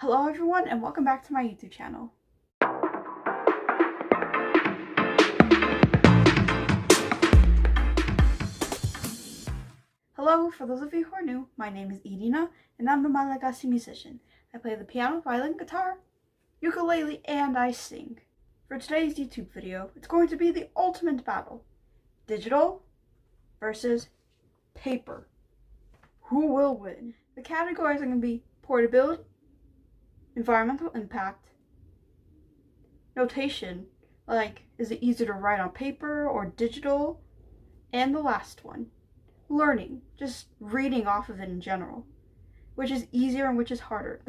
Hello everyone and welcome back to my YouTube channel. Hello, for those of you who are new, my name is Irina and I'm the Malagasy Musician. I play the piano, violin, guitar, ukulele, and I sing. For today's YouTube video, it's going to be the ultimate battle. Digital versus paper. Who will win? The categories are going to be portability, environmental impact, notation, like is it easier to write on paper or digital, and the last one, learning, just reading off of it in general, which is easier and which is harder.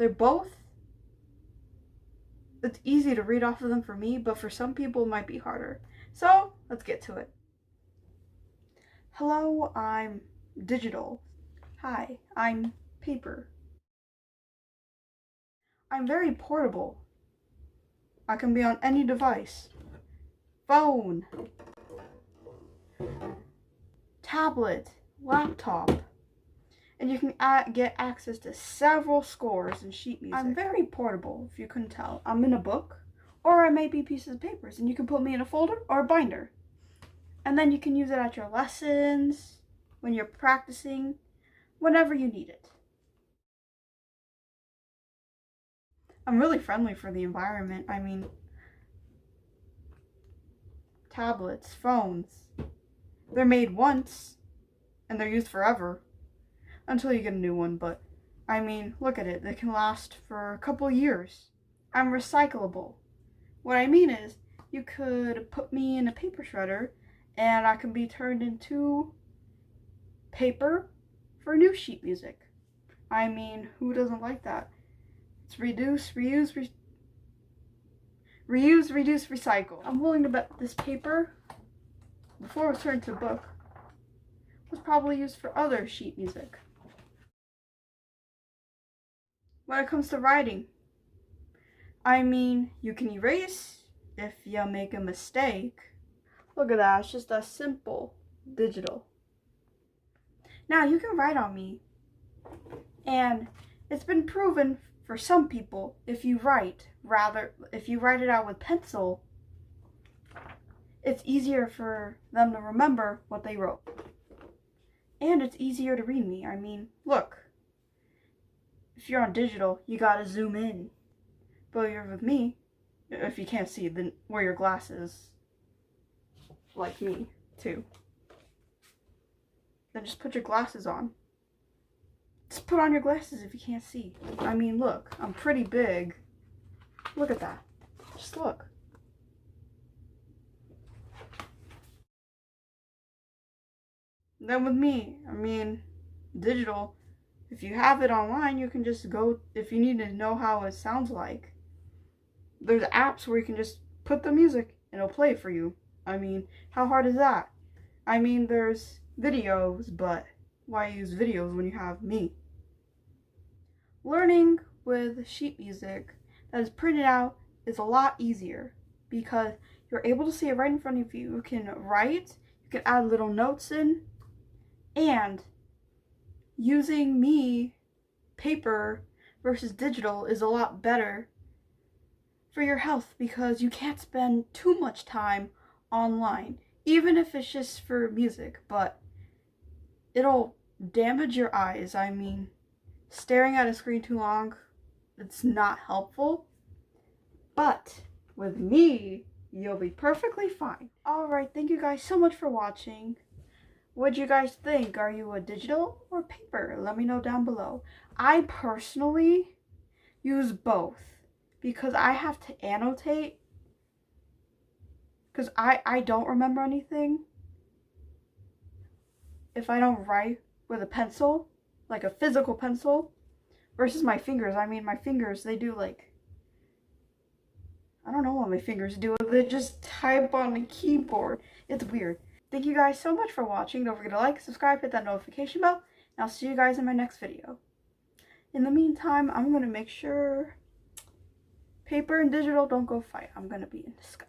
It's easy to read off of them for me, but for some people it might be harder. So let's get to it. Hello, I'm digital. Hi, I'm paper. I'm very portable. I can be on any device. Phone, tablet, laptop, and you can get access to several scores and sheet music. I'm very portable, if you couldn't tell. I'm in a book, or I may be pieces of papers, and you can put me in a folder or a binder. And then you can use it at your lessons, when you're practicing, whenever you need it. I'm really friendly for the environment. I mean, tablets, phones, they're made once and they're used forever until you get a new one. But I mean, look at it, they can last for a couple years. I'm recyclable. What I mean is, you could put me in a paper shredder and I can be turned into paper for new sheet music. I mean, who doesn't like that? It's reduce, reuse, reduce, recycle. I'm willing to bet this paper, before it was turned to a book, was probably used for other sheet music. When it comes to writing, I mean, you can erase if you make a mistake. Look at that, it's just a simple digital. Now you can write on me, and it's been proven for some people, if you write it out with pencil, it's easier for them to remember what they wrote. And it's easier to read me. I mean, look, if you're on digital, you gotta zoom in. But you're with me, if you can't see, then wear your glasses, like me, too. Then just put your glasses on. Just put on your glasses if you can't see. I mean, look, I'm pretty big. Look at that. Just look. Then with me, I mean, digital, if you have it online, you can just go, if you need to know how it sounds like, there's apps where you can just put the music and it'll play for you. I mean, how hard is that? I mean, there's videos, but why use videos when you have me? Learning with sheet music that is printed out is a lot easier because you're able to see it right in front of you. You can write, you can add little notes in, and using me, paper versus digital, is a lot better for your health because you can't spend too much time online, even if it's just for music, but it'll damage your eyes. I mean, staring at a screen too long, it's not helpful. But with me, you'll be perfectly fine. Alright, thank you guys so much for watching. What'd you guys think? Are you a digital or paper? Let me know down below. I personally use both because I have to annotate, because I don't remember anything if I don't write with a pencil, like a physical pencil, versus my fingers. I mean, my fingers, they do like, I don't know what my fingers do. They just type on the keyboard. It's weird. Thank you guys so much for watching. Don't forget to like, subscribe, hit that notification bell, and I'll see you guys in my next video. In the meantime, I'm going to make sure paper and digital don't go fight. I'm going to be in the sky.